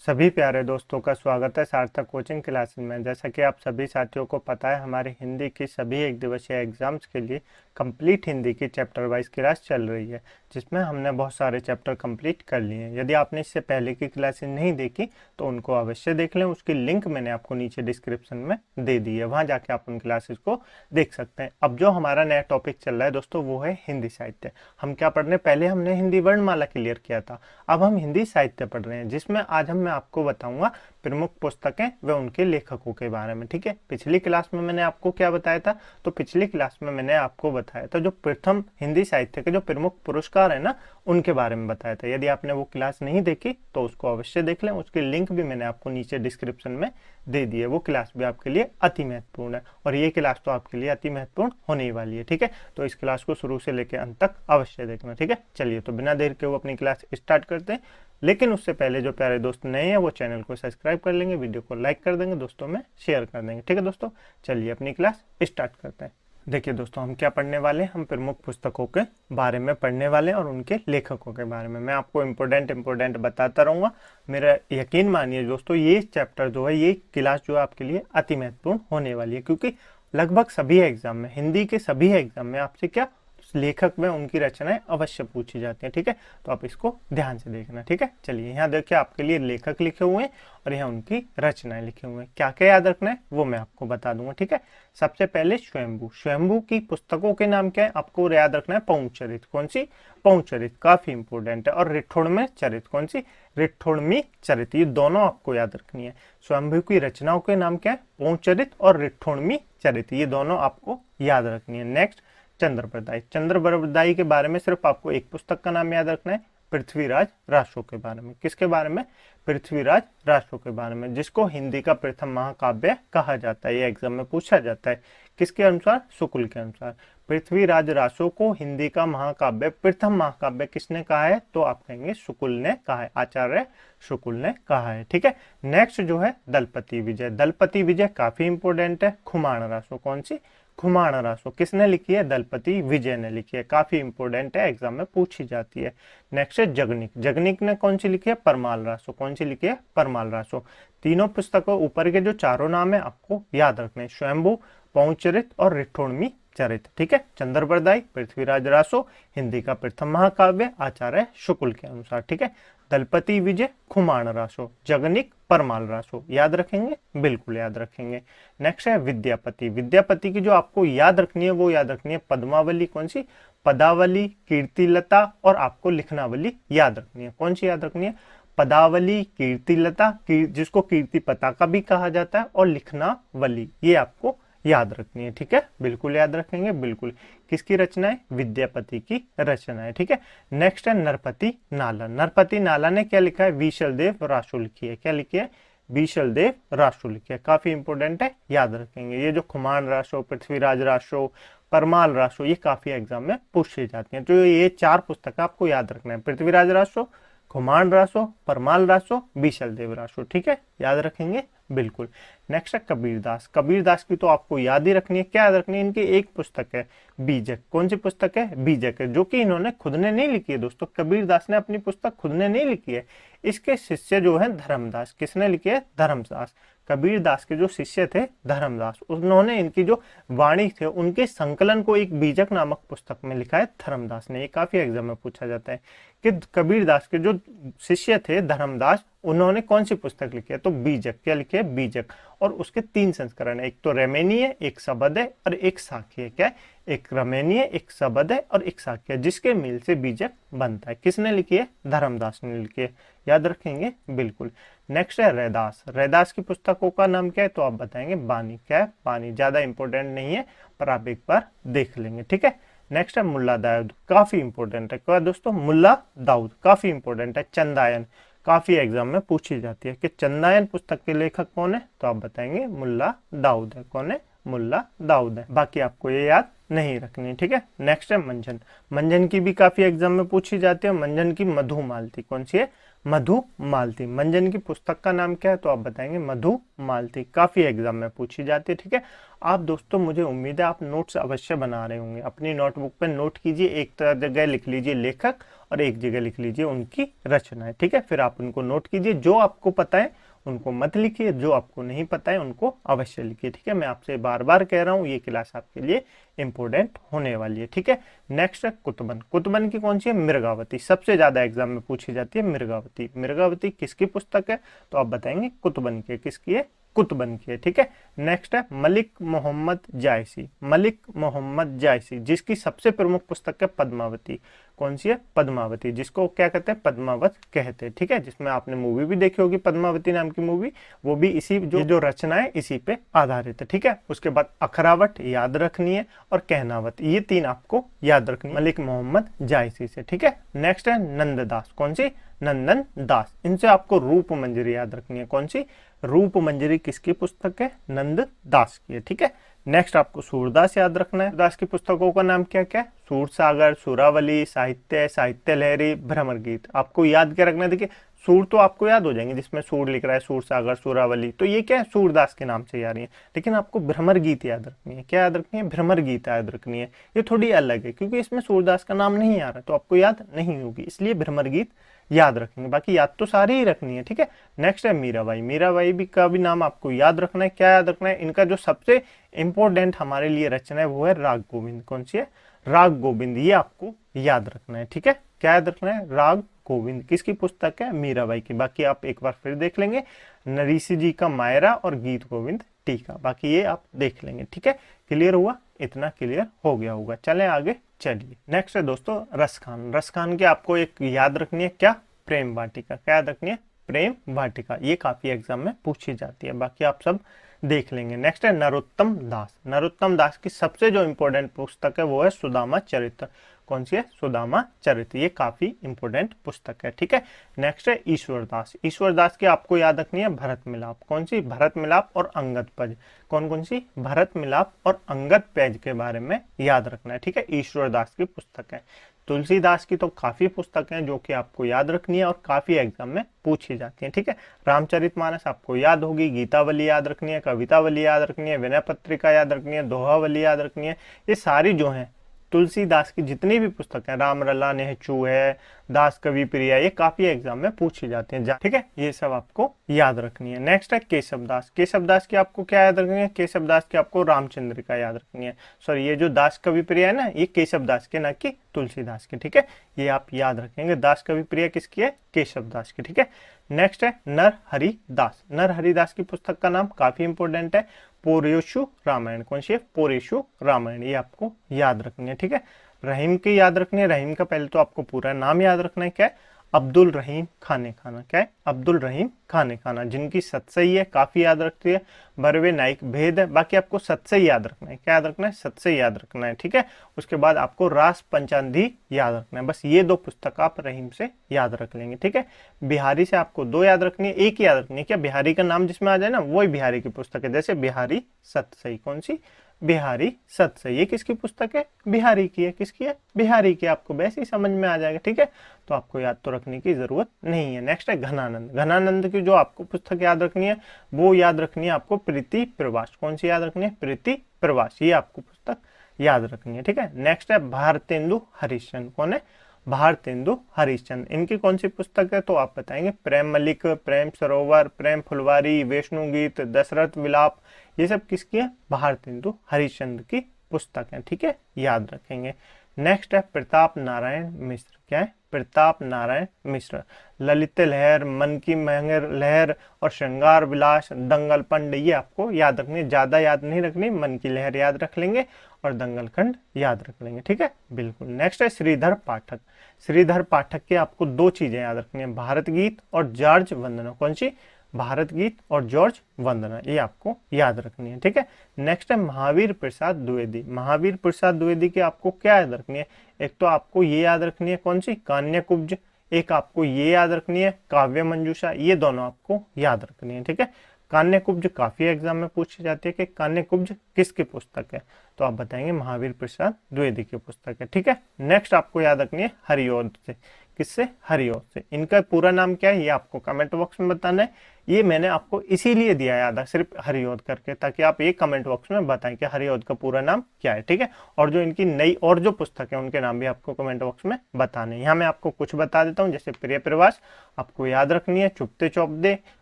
सभी प्यारे दोस्तों का स्वागत है सार्थक कोचिंग क्लासेस में। जैसा कि आप सभी साथियों को पता है, हमारी हिंदी की सभी एक दिवसीय एग्जाम्स के लिए कंप्लीट हिंदी की चैप्टर वाइज क्लास चल रही है, जिसमें हमने बहुत सारे चैप्टर कंप्लीट कर लिए हैं। यदि आपने इससे पहले की क्लासेस नहीं देखी तो उनको अवश्य देख लें। उसकी लिंक मैंने आपको नीचे डिस्क्रिप्शन में दे दी है, वहाँ जाके आप उन क्लासेस को देख सकते हैं। अब जो हमारा नया टॉपिक चल रहा है दोस्तों, वो है हिंदी साहित्य। हम क्या पढ़ रहे हैं? पहले हमने हिंदी वर्णमाला क्लियर किया था, अब हम हिंदी साहित्य पढ़ रहे हैं, जिसमें आज मैं आपको बताऊंगा प्रमुख पुस्तकें व उनके लेखकों के बारे में। ठीक है, पिछली क्लास में मैंने आपको क्या बताया था? तो पिछली क्लास में मैंने आपको बताया था जो प्रथम हिंदी साहित्य के जो प्रमुख पुरस्कार है ना, उनके बारे में बताया था। यदि आपने वो क्लास नहीं देखी तो उसको अवश्य देख लें। उसकी लिंक भी मैंने आपको नीचे डिस्क्रिप्शन में दे दी है। वो क्लास भी आपके लिए अति महत्वपूर्ण है और ये क्लास तो आपके लिए अति महत्वपूर्ण होने ही वाली है। ठीक है, तो इस क्लास को शुरू से लेकर अंत तक अवश्य देखना। ठीक है, चलिए तो बिना देर के वो अपनी क्लास स्टार्ट करते हैं। लेकिन उससे पहले जो प्यारे दोस्त नए हैं वो चैनल को सब्सक्राइब कर लेंगे, वीडियो को लाइक कर देंगे, दोस्तों में शेयर कर देंगे। ठीक है दोस्तों, चलिए अपनी क्लास स्टार्ट करते हैं। देखिए दोस्तों, हम क्या पढ़ने वाले हैं? हम प्रमुख पुस्तकों के बारे में पढ़ने वाले हैं और उनके लेखकों के बारे में मैं आपको इम्पोर्टेंट बताता रहूँगा। मेरा यकीन मानिए दोस्तों, ये चैप्टर जो है, ये क्लास जो है आपके लिए अति महत्वपूर्ण होने वाली है, क्योंकि लगभग सभी एग्जाम में, हिंदी के सभी एग्जाम में आपसे क्या लेखक में उनकी रचनाएं अवश्य पूछी जाती हैं। ठीक है, तो आप इसको ध्यान से देखना। ठीक है, चलिए यहाँ देखिए आपके लिए लेखक लिखे हुए हैं और यहाँ उनकी रचनाएं लिखे हुए हैं। क्या क्या याद रखना है वो मैं आपको बता दूंगा। ठीक है, सबसे पहले स्वयंभू। स्वयंभू की पुस्तकों के नाम क्या है आपको याद रखना है? पौंचरित। कौन सी? पौंचरित, काफी इंपोर्टेंट है। और रिठोड़मे चरित। कौन सी? रिठोड़मी चरित। ये दोनों आपको याद रखनी है। स्वयंभू की रचनाओं के नाम क्या है? पौंचरित और रिठोड़मी चरित। ये दोनों आपको याद रखनी है। नेक्स्ट, चंद्रप्रदायी। चंद्रप्रदायी के बारे में सिर्फ आपको एक पुस्तक का नाम याद रखना है, पृथ्वीराज रासो के बारे में। किसके बारे में? पृथ्वीराज रासो के बारे में, जिसको हिंदी का प्रथम महाकाव्य कहा जाता है। ये एग्जाम में पूछा जाता है। किसके अनुसार? शुक्ल के अनुसार। पृथ्वीराज रासो को हिंदी का महाकाव्य, प्रथम महाकाव्य किसने कहा है? तो आप कहेंगे शुक्ल ने कहा है, आचार्य शुक्ल ने कहा है। ठीक है, नेक्स्ट जो है दलपति विजय। दलपति विजय काफी इंपोर्टेंट है। खुमाण रासो। कौन सी? खुमाण रासो किसने लिखी है? दलपति विजय ने लिखी है। काफी इंपोर्टेंट है, एग्जाम में पूछी जाती है। नेक्स्ट है जगनिक। जगनिक ने कौन सी लिखी है? परमाल रासो। कौन सी लिखी है? परमाल रासो। तीनों पुस्तकों ऊपर के जो चारों नाम है आपको याद रखने, स्वयंभू, पौंचरित और रिठोड़मी चरित। ठीक है, चंद्रप्रदायी, पृथ्वीराज रासो, हिंदी का प्रथम महाकाव्य, आचार्य शुक्ल के अनुसार। ठीक है, दलपति विजय, खुमाण रासो, जगनिक, परमाल रासो। याद रखेंगे? बिल्कुल याद रखेंगे। नेक्स्ट है विद्यापति। विद्यापति की जो आपको याद रखनी है वो याद रखनी है पद्मावली। कौन सी? पदावली, कीर्तिलता और आपको लिखनावली याद रखनी है। कौन सी याद रखनी है? पदावली, कीर्तिलता, जिसको कीर्ति पताका भी कहा जाता है, और लिखनावली, ये आपको याद रखनी है। ठीक है, बिल्कुल याद रखेंगे, बिल्कुल। किसकी रचना है? विद्यापति की रचना है। ठीक है, नेक्स्ट है नरपति नाला। नरपति नाला ने क्या लिखा है? विशलदेव रासो लिखी है। क्या लिखी है? विशलदेव रासो लिखी है। काफी इंपोर्टेंट है, याद रखेंगे। ये जो खुमान रासो, पृथ्वीराज रासो, परमाल रासो, ये काफी एग्जाम में पूछी जाती है। तो ये चार पुस्तक आपको याद रखना है, पृथ्वीराज रासो, खुमान रासो, परमाल रासो, विशलदेव रासो। ठीक है, याद रखेंगे, बिल्कुल। नेक्स्ट है कबीरदास। कबीरदास की तो आपको याद ही रखनी है। क्या याद रखनी है? इनकी एक पुस्तक है बीजक। कौन सी पुस्तक है? बीजक है, जो कि इन्होंने खुद ने नहीं लिखी है दोस्तों। कबीरदास ने अपनी पुस्तक खुद ने नहीं लिखी है, इसके शिष्य जो है धर्मदास। किसने लिखी है? धर्मदास। कबीरदास के जो शिष्य थे धर्मदास, उन्होंने इनकी जो वाणी थे उनके संकलन को एक बीजक नामक पुस्तक में लिखा है धर्मदास ने। ये काफी एग्जाम में पूछा जाता है कि कबीरदास के जो शिष्य थे धर्मदास, उन्होंने कौन सी पुस्तक लिखी है? तो बीजक। क्या लिखी है? बीजक। और उसके तीन संस्करण है, एक तो रमैनी है, एक सबद है और एक साखी है। क्या है? एक रमैनी है, एक सबद है और एक साखी है, जिसके मिल से बीजक बनता है। किसने लिखी है? धर्मदास ने लिखी है। याद रखेंगे, बिल्कुल। नेक्स्ट है रैदास। रैदास की पुस्तकों का नाम क्या है? तो आप बताएंगे बानी। क्या है? बानी। ज्यादा इंपॉर्टेंट नहीं है, पर आप एक बार देख लेंगे। ठीक है, नेक्स्ट है मुल्ला दाऊद। काफी इंपॉर्टेंट है। क्या दोस्तों? मुल्ला दाऊद काफी इंपॉर्टेंट है। चंदायन, काफी एग्जाम में पूछी जाती है कि चंदायन पुस्तक के लेखक कौन है? तो आप बताएंगे मुल्ला दाऊद है। कौन है? मुल्ला दाऊद है। बाकी आपको ये याद नहीं रखनी। ठीक है, नेक्स्ट है मंजन। मंजन की भी काफी एग्जाम में पूछी जाती है। मंजन की मधुमालती। कौन सी है? मधुमालती। मंजन की पुस्तक का नाम क्या है? तो आप बताएंगे मधुमालती। काफी एग्जाम में पूछी जाती है। ठीक है, आप दोस्तों मुझे उम्मीद है आप नोट्स अवश्य बना रहे होंगे। अपनी नोटबुक पे नोट कीजिए, एक जगह लिख लीजिए लेखक और एक जगह लिख लीजिए उनकी रचनाएं। ठीक है, फिर आप उनको नोट कीजिए, जो आपको पता है उनको मत लिखिए, जो आपको नहीं पता है उनको अवश्य लिखिए। ठीक है, मैं आपसे बार बार कह रहा हूँ ये क्लास आपके लिए इंपॉर्टेंट होने वाली है। ठीक है, नेक्स्ट है कुतुबन। कुतुबन की कौन सी है? मृगावती। सबसे ज्यादा एग्जाम में पूछी जाती है मृगावती। मृगावती किसकी पुस्तक है? तो आप बताएंगे कुतुबन की है। किसकी है? कुतुबन की है। ठीक है, नेक्स्ट है मलिक मोहम्मद जायसी। मलिक मोहम्मद जायसी, जिसकी सबसे प्रमुख पुस्तक है पद्मावती। कौन सी है? पद्मावती, जिसको क्या कहते हैं? पद्मावत कहते हैं। ठीक है, जिसमें आपने मूवी भी देखी होगी पद्मावती नाम की मूवी, वो भी इसी जो रचना है इसी पे आधारित है। ठीक है, उसके बाद अखरावट याद रखनी है और कहनावत, ये तीन आपको याद रखनी है मलिक मोहम्मद जायसी से। ठीक है, नेक्स्ट है नंददास। कौन सी? नंदन दास। इनसे आपको रूप मंजरी याद रखनी है। कौन सी? रूप मंजरी किसकी पुस्तक है? नंद दास की है। ठीक है, नेक्स्ट आपको सूरदास याद रखना है। सूरदास की पुस्तकों का नाम क्या क्या है? सूरसागर, सुरावली, साहित्य, साहित्य लहरी, भ्रमर गीत। आपको याद क्या रखना है? देखिए सूर तो आपको याद हो जाएंगे, जिसमें सूर लिख रहा है, सूरसागर, सुरावली, तो ये क्या है? सूरदास के नाम से याद रही है। लेकिन आपको भ्रमर गीत याद रखनी है। क्या याद रखनी है? भ्रमर गीत याद रखनी है। ये थोड़ी अलग है क्योंकि इसमें सूरदास का नाम नहीं आ रहा, तो आपको याद नहीं होगी, इसलिए भ्रमर गीत याद रखेंगे। बाकी याद तो सारी ही रखनी है। ठीक है, नेक्स्ट है मीराबाई। मीराबाई भी का भी नाम आपको याद रखना है। क्या याद रखना है? इनका जो सबसे इंपॉर्टेंट हमारे लिए रचना है वो है राग गोविंद। कौन सी है? राग गोविंद, ये आपको याद रखना है। ठीक है, क्या याद रखना है? राग गोविंद किसकी पुस्तक है? मीराबाई की। बाकी आप एक बार फिर देख लेंगे, नरीसी जी का मायरा और गीत गोविंद टीका, बाकी ये आप देख लेंगे। ठीक है, क्लियर हुआ? इतना क्लियर हो गया होगा। चलें आगे चलिए। नेक्स्ट है दोस्तों रसखान। रसखान की आपको एक याद रखनी है, क्या? प्रेम वाटिका। क्या याद रखनी है? प्रेम वाटिका। ये काफी एग्जाम में पूछी जाती है, बाकी आप सब देख लेंगे। नेक्स्ट है नरोत्तम दास। नरोत्तम दास की सबसे जो इंपॉर्टेंट पुस्तक है वो है सुदामा चरित्र। कौन सी है? सुदामा चरित्र, ये काफी इंपॉर्टेंट पुस्तक है। ठीक है, नेक्स्ट है ईश्वर दास। ईश्वर दास की आपको याद रखनी है भरत मिलाप। कौन सी? भरत मिलाप और अंगद पद। कौन कौन सी? भरत मिलाप और अंगद पेज के बारे में याद रखना है। ठीक है, ईश्वर दास की पुस्तक है। तुलसीदास की तो काफी पुस्तक हैं जो कि आपको याद रखनी है और काफी एग्जाम में पूछी जाती हैं। ठीक है, रामचरितमानस आपको याद होगी, गीतावली याद रखनी है, कवितावली याद रखनी है, विनय पत्रिका याद रखनी है, दोहावली याद रखनी है। ये सारी जो है तुलसीदास की जितनी भी पुस्तक है, रामलला, नेहचू है, दास कवि प्रिया, ये काफी एग्जाम में पूछी जाती हैं। ठीक है, ये सब आपको याद रखनी है। नेक्स्ट है केशवदास। केशवदास की आपको क्या याद रखनी है? केशवदास की आपको रामचंद्रिका याद रखनी है। सॉरी, ये जो दास कवि प्रिया है ना, ये केशवदास की, ना कि तुलसीदास की। ठीक है, ये आप याद रखेंगे। दास कवि प्रिया किसकी है? केशवदास की। ठीक है, नेक्स्ट है नरहरि दास। नरहरि दास की पुस्तक का नाम काफी इंपॉर्टेंट है, पोरेशु रामायण। कौन सी है? पोरेशु रामायण, ये आपको याद रखनी है। ठीक है, रहीम की याद रखनी है। रहीम का पहले तो आपको पूरा नाम याद रखना है, क्या है? अब्दुल रहीम खाने खाना। क्या है? अब्दुल रहीम खाने खाना, जिनकी सतसई है, काफी याद रखती है। बरवे नाइक भेद है, बाकी आपको सतसई याद रखना है। क्या याद रखना है? सतसई याद रखना है। ठीक है, उसके बाद आपको रास पंचांधी याद रखना है। बस ये दो पुस्तक आप रहीम से याद रख लेंगे। ठीक है, बिहारी से आपको दो याद रखनी है, एक ही याद रखनी है। क्या? बिहारी का नाम जिसमें आ जाए ना, वही बिहारी की पुस्तक है। जैसे बिहारी सतसई। कौन सी? बिहारी सतसई। ये किसकी पुस्तक है? बिहारी की है। किसकी है? बिहारी की। आपको वैसे ही समझ में आ जाएगा। ठीक है, तो आपको याद तो रखने की जरूरत नहीं है। नेक्स्ट है घनानंद। घनानंद की जो आपको पुस्तक याद रखनी है वो याद रखनी है आपको प्रीति प्रवास। कौन सी याद रखनी है? प्रीति प्रवास, ये आपको पुस्तक याद रखनी है। ठीक है, नेक्स्ट है भारतेंदु हरिश्चंद्र। कौन है? भारतेंदु हरिश्चंद्र। इनकी कौन सी पुस्तक है? तो आप बताएंगे प्रेम मलिक, प्रेम सरोवर, प्रेम फुलवारी, वैष्णु गीत, दशरथ विलाप, ये सब किसकी है? भारतेंदु हरिश्चंद्र की पुस्तक है। ठीक है, याद रखेंगे। नेक्स्ट है प्रताप नारायण मिश्र। क्या है? प्रताप नारायण मिश्र। ललित लहर, मन की महंगर लहर और श्रृंगार विलास, दंगल पंड, ये आपको याद रखनी। ज्यादा याद नहीं रखनी, मन की लहर याद रख लेंगे और दंगल खंड याद रख लेंगे। ठीक है, बिल्कुल। नेक्स्ट है श्रीधर पाठक। श्रीधर पाठक के आपको दो चीजें याद रखनी है, भारत गीत और जॉर्ज वंदना। कौन सी? भारत गीत और जॉर्ज वंदना, ये आपको याद रखनी है। ठीक है, नेक्स्ट है महावीर प्रसाद द्विवेदी। महावीर प्रसाद द्विवेदी की आपको क्या याद रखनी है? एक तो आपको ये याद रखनी है, कौन सी? कान्य कुब्ज। एक आपको ये याद रखनी है काव्य मंजूषा, ये दोनों आपको याद रखनी है। ठीक है, कान्य कुब्ज काफी एग्जाम में पूछी जाती है कि कान्य कुब्ज किसकी पुस्तक है, तो आप बताएंगे महावीर प्रसाद द्विवेदी की पुस्तक है। ठीक है, नेक्स्ट आपको याद रखनी है हरिऔध से। किससे? हरिऔध से। इनका पूरा नाम क्या है ये आपको कमेंट बॉक्स में बताना है। ये मैंने आपको इसीलिए दिया है आधा सिर्फ हरिऔध करके, ताकि आप ये कमेंट बॉक्स में बताएं कि हरिऔध का पूरा नाम क्या है, ठीक है। और जो इनकी नई और जो पुस्तक है उनके नाम भी आपको कमेंट बॉक्स में बताने। यहाँ मैं आपको कुछ बता देता हूँ, जैसे प्रिय प्रवास आपको याद रखनी है, चुपते चौपदे,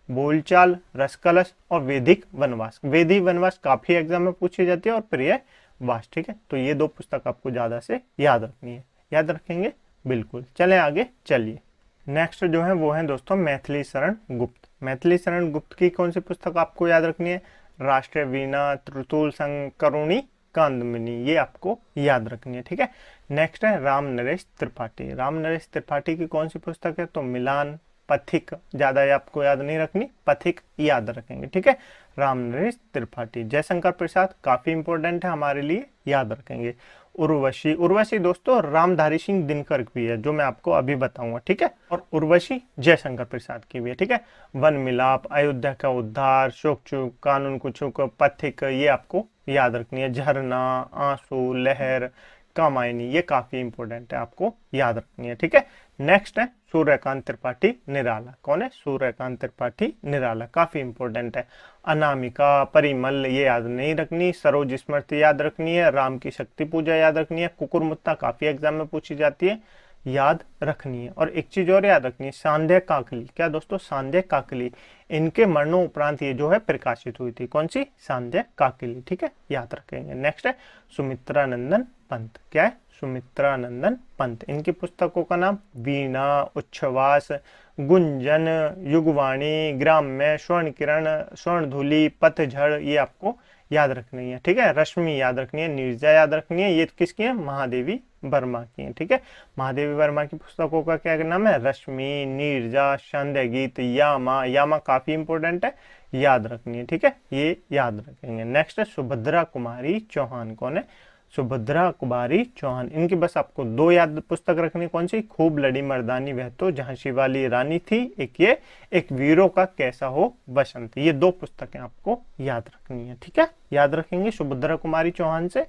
बोलचाल, रसकलश और वैदिक वनवास। वैदिक वनवास काफी एग्जाम में पूछी जाती है और प्रिय वास, ठीक है। तो ये दो पुस्तक आपको ज्यादा से याद रखनी है। याद रखेंगे? बिल्कुल। चलें आगे चलिए। नेक्स्ट जो है वो है दोस्तों मैथिली शरण गुप्त। मैथिली शरण गुप्त की कौन सी पुस्तक आपको याद रखनी है? राष्ट्रीय वीणा, त्रिशूल संकरुणी कांदमिनी, ये आपको याद रखनी है, ठीक है। नेक्स्ट है राम नरेश त्रिपाठी। राम नरेश त्रिपाठी की कौन सी पुस्तक है? तो मिलान, पथिक, ज्यादा आपको याद नहीं रखनी, पथिक याद रखेंगे, ठीक है। राम नरेश त्रिपाठी। जयशंकर प्रसाद काफी इंपॉर्टेंट है हमारे लिए, याद रखेंगे। उर्वशी, उर्वशी दोस्तों रामधारी सिंह दिनकर की है, जो मैं आपको अभी बताऊंगा, ठीक है। और उर्वशी जयशंकर प्रसाद की भी है, ठीक है। वन मिलाप, अयोध्या का उद्धार, शोक चूक, कानून कुछुक, पथिक, ये आपको याद रखनी है। झरना, आंसू, लहर, कामायनी, ये काफी इंपॉर्टेंट है, आपको याद रखनी है, ठीक है। नेक्स्ट है सूर्यकांत त्रिपाठी निराला। कौन है? सूर्यकांत त्रिपाठी निराला, काफी इंपॉर्टेंट है। अनामिका, परिमल, ये याद नहीं रखनी। सरोज स्मृति याद रखनी है। राम की शक्ति पूजा याद रखनी है। कुकुरमुत्ता काफी एग्जाम में पूछी जाती है, याद रखनी है। और एक चीज और याद रखनी है, सांध्य काकली। क्या दोस्तों? सांध्य काकली। इनके मरणों उपरांत ये जो है प्रकाशित हुई थी। कौन सी? सांध्य काकली, ठीक है, याद रखेंगे। नेक्स्ट है सुमित्रानंदन पंत। क्या है? सुमित्रानंदन पंत। इनकी पुस्तकों का नाम वीणा, उच्छ्वास, गुंजन, युगवाणी, ग्राम्य, स्वर्ण किरण, स्वर्णधूलि, पतझड़, ये आपको याद रखनी है, ठीक है। रश्मि याद रखनी है। नीरजा याद रखनी है। ये किसकी है? महादेवी वर्मा की है, ठीक है। महादेवी वर्मा की पुस्तकों का क्या नाम है? रश्मि, नीरजा, संध्या गीत, यामा। यामा काफी इंपॉर्टेंट है, याद रखनी है, ठीक है, ये याद रखेंगे। नेक्स्ट है सुभद्रा कुमारी चौहान। कौन है? सुभद्रा कुमारी चौहान। इनकी बस आपको दो याद पुस्तक रखनी। कौन सी? खूब लड़ी मर्दानी वह तो झांसी वाली रानी थी, एक ये, एक वीरों का कैसा हो बसंत। ये दो पुस्तकें आपको याद रखनी है, ठीक है, याद रखेंगे। सुभद्रा कुमारी चौहान से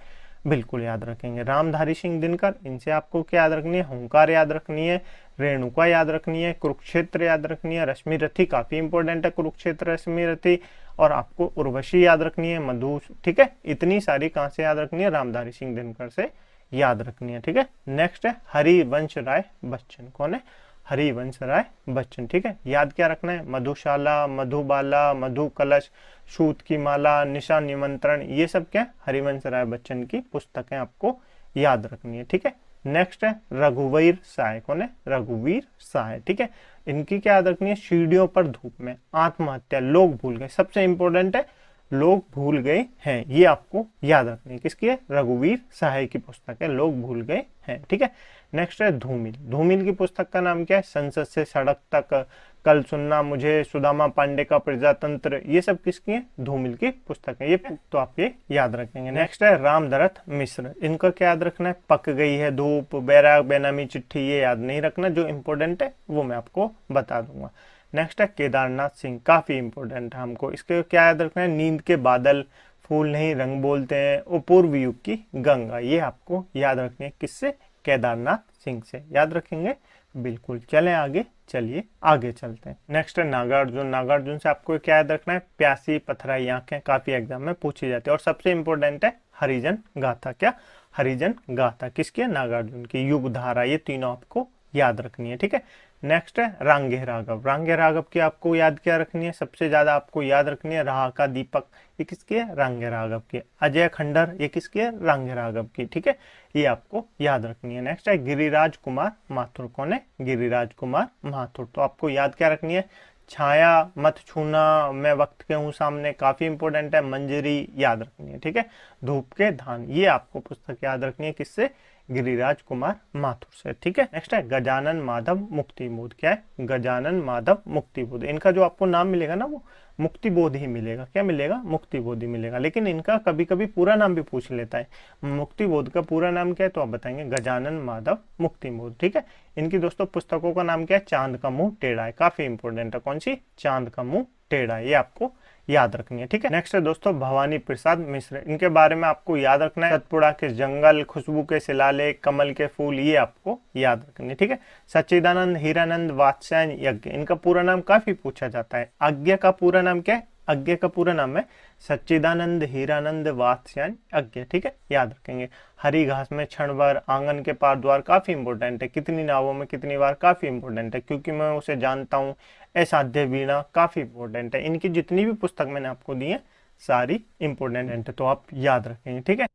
बिल्कुल याद रखेंगे। रामधारी सिंह दिनकर, इनसे आपको क्या याद रखनी है? हुंकार याद रखनी है। रेणुका याद रखनी है। कुरुक्षेत्र याद रखनी है। रश्मि रथी काफी इंपॉर्टेंट है, कुरुक्षेत्र, रश्मि रथी। और आपको उर्वशी याद रखनी है, मधु, ठीक है। इतनी सारी कहां से याद रखनी है? रामधारी सिंह दिनकर से याद रखनी है, ठीक है। नेक्स्ट है हरिवंश राय बच्चन। कौन है? हरिवंश राय बच्चन, ठीक है। याद क्या रखना है? मधुशाला, मधुबाला, मधु कलश, सूत की माला, निशा निमंत्रण, ये सब क्या? हरिवंश राय बच्चन की पुस्तकें आपको याद रखनी है, ठीक है। नेक्स्ट है रघुवीर सहाय। कौन है? रघुवीर सहाय, ठीक है। इनकी क्या याद रखनी है? सीढ़ियों पर धूप में, आत्महत्या, लोग भूल गए, सबसे इंपॉर्टेंट है लोग भूल गए हैं, ये आपको याद रखनी है। किसकी है? रघुवीर सहाय की पुस्तक है, लोग भूल गए हैं, ठीक है। नेक्स्ट है धूमिल। धूमिल की पुस्तक का नाम क्या है? संसद से सड़क तक, कल सुनना मुझे, सुदामा पांडे का प्रजातंत्र, ये सब किसकी है? धूमिल की पुस्तक है, ये तो आप ये याद रखेंगे। नेक्स्ट है रामदरथ मिश्र। इनका क्या याद रखना है? पक गई है धूप, बैराग, बेनामी चिट्ठी, ये याद नहीं रखना, जो इंपॉर्टेंट है वो मैं आपको बता दूंगा। नेक्स्ट है केदारनाथ सिंह, काफी इंपॉर्टेंट है हमको। इसके क्या याद रखना है? नींद के बादल, फूल नहीं रंग बोलते हैं, अपूर्व युग की गंगा, ये आपको याद रखनी है। किससे? केदारनाथ सिंह से, याद रखेंगे, बिल्कुल। चलें आगे, चलिए आगे चलते हैं। नेक्स्ट है नागार्जुन। नागार्जुन से आपको क्या याद रखना है? प्यासी पथराई आंखें, काफी एग्जाम में पूछी जाती है। और सबसे इंपॉर्टेंट है हरिजन गाथा। क्या? हरिजन गाथा किसकी है? नागार्जुन की। युग धारा, ये तीनों आपको याद रखनी है, ठीक है। नेक्स्ट है रांगे राघव। रांगे राघव की आपको याद क्या रखनी है? सबसे ज्यादा आपको याद रखनी है रहा का दीपक, ये किसकी है? रांगे राघव की। अजय खंडर, ये किसकी है? रांगे राघव की, ठीक है, ये आपको याद रखनी है। नेक्स्ट है गिरिराज कुमार माथुर। कौन है? गिरिराज कुमार माथुर। तो आपको याद क्या रखनी है? छाया, मत छूना, मैं वक्त के हूँ सामने, काफी इंपॉर्टेंट है। मंजरी याद रखनी है, ठीक है। धूप के धान, ये आपको पुस्तक याद रखनी है। किससे? गिरिराज कुमार माथुर से, ठीक है। नेक्स्ट है गजानन माधव मुक्तिबोध। क्या है? गजानन माधव मुक्तिबोध। इनका जो आपको नाम मिलेगा ना वो मुक्तिबोध ही मिलेगा। क्या मिलेगा? मुक्तिबोध ही मिलेगा। लेकिन इनका कभी कभी पूरा नाम भी पूछ लेता है। मुक्तिबोध का पूरा नाम क्या है? तो आप बताएंगे गजानन माधव मुक्तिबोध, ठीक है। इनकी दोस्तों पुस्तकों का नाम क्या है? चांद का मुंह टेढ़ा है, काफी इंपॉर्टेंट है। कौन सी? चांद का मुंह टेढ़ा, ये आपको याद रखनी है, ठीक है। नेक्स्ट है दोस्तों भवानी प्रसाद मिश्र, इनके बारे में आपको याद रखना है। सतपुड़ा के जंगल, खुशबू के शिलालेख, कमल के फूल, ये आपको याद रखनी है, ठीक है। सच्चिदानंद हीरानंद वात्स्यायन यज्ञ, इनका पूरा नाम काफी पूछा जाता है। आज्ञा का पूरा नाम क्या है? आज्ञा का पूरा नाम है सच्चिदानंद हीरानंद वात्स्यायन यज्ञ, ठीक है, याद रखेंगे। हरी घास में क्षण भर, आंगन के पार द्वार काफी इंपॉर्टेंट है। कितनी नावों में कितनी बार, काफी इंपॉर्टेंट है। क्योंकि मैं उसे जानता हूँ, असाध्य वीणा, काफी इंपॉर्टेंट है। इनकी जितनी भी पुस्तक मैंने आपको दी है सारी इंपॉर्टेंट है, तो आप याद रखेंगे, ठीक है।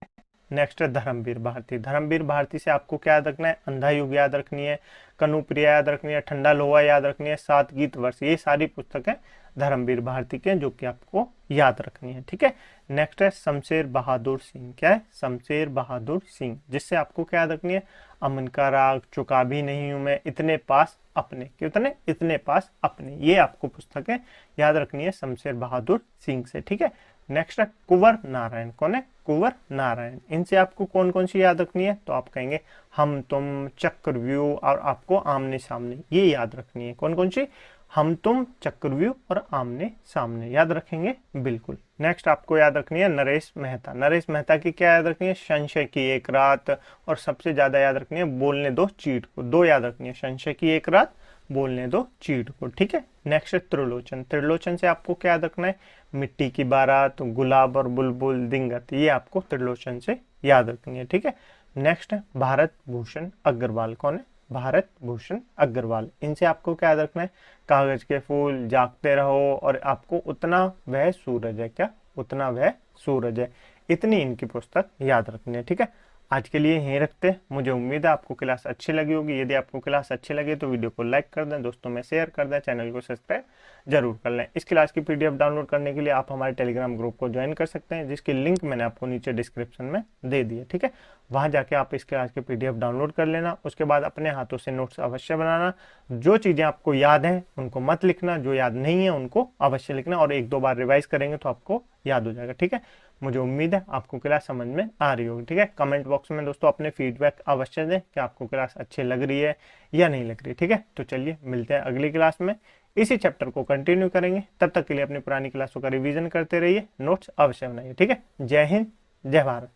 नेक्स्ट है धर्मवीर भारती। धर्मवीर भारती से आपको क्या याद रखना है? अंधा युग याद रखनी है, कनुप्रिया याद रखनी है, ठंडा लोहा याद रखनी है, सात गीत वर्ष, ये सारी पुस्तकें धर्मवीर भारती के जो कि आपको याद रखनी है, ठीक है। नेक्स्ट है शमशेर बहादुर सिंह। क्या है? शमशेर बहादुर सिंह, जिससे आपको क्या याद रखनी है? अमन का राग, चुका भी नहीं हूं मैं, इतने पास अपने, कितने? इतने पास अपने, ये आपको पुस्तकें याद रखनी है शमशेर बहादुर सिंह से, ठीक है। नेक्स्ट है कुंवर नारायण। कौन है? कुंवर नारायण। इनसे आपको कौन कौन सी याद रखनी है? तो आप कहेंगे हम तुम, चक्रव्यूह और आपको आमने सामने, ये याद रखनी है। कौन कौन सी? हम तुम, चक्रव्यूह और आमने सामने, याद रखेंगे बिल्कुल। नेक्स्ट आपको याद रखनी है नरेश मेहता। नरेश मेहता की क्या याद रखनी है? संशय की एक रात, और सबसे ज्यादा याद रखनी है बोलने दो चीट को, दो याद रखनी है, संशय की एक रात, बोलने दो चीट को, ठीक है। नेक्स्ट त्रिलोचन। त्रिलोचन से आपको क्या याद रखना है? मिट्टी की बारात, गुलाब और बुलबुल, दिंगत, ये आपको त्रिलोचन से याद रखनी है, ठीक है। नेक्स्ट है भारत भूषण अग्रवाल। कौन है? भारत भूषण अग्रवाल। इनसे आपको क्या याद रखना है? कागज के फूल, जागते रहो, और आपको उतना वह सूरज है। क्या? उतना वह सूरज है। इतनी इनकी पुस्तक याद रखनी है, ठीक है। आज के लिए यहीं रखते हैं। मुझे उम्मीद है आपको क्लास अच्छी लगी होगी। यदि आपको क्लास अच्छी लगे तो वीडियो को लाइक कर दें, दोस्तों में शेयर कर दें, चैनल को सब्सक्राइब जरूर कर लें। इस क्लास की पीडीएफ डाउनलोड करने के लिए आप हमारे टेलीग्राम ग्रुप को ज्वाइन कर सकते हैं, जिसकी लिंक मैंने आपको नीचे डिस्क्रिप्शन में दे दी है, ठीक है। वहां जाके आप इस क्लास की पीडीएफ डाउनलोड कर लेना। उसके बाद अपने हाथों से नोट्स अवश्य बनाना। जो चीजें आपको याद हैं उनको मत लिखना, जो याद नहीं है उनको अवश्य लिखना, और एक दो बार रिवाइज करेंगे तो आपको याद हो जाएगा, ठीक है। मुझे उम्मीद है आपको क्लास समझ में आ रही होगी, ठीक है। कमेंट बॉक्स में दोस्तों अपने फीडबैक अवश्य दें कि आपको क्लास अच्छी लग रही है या नहीं लग रही, ठीक है। तो चलिए मिलते हैं अगली क्लास में, इसी चैप्टर को कंटिन्यू करेंगे। तब तक के लिए अपनी पुरानी क्लासों का रिवीजन करते रहिए, नोट्स अवश्य बनाइए, ठीक है। जय हिंद, जय भारत।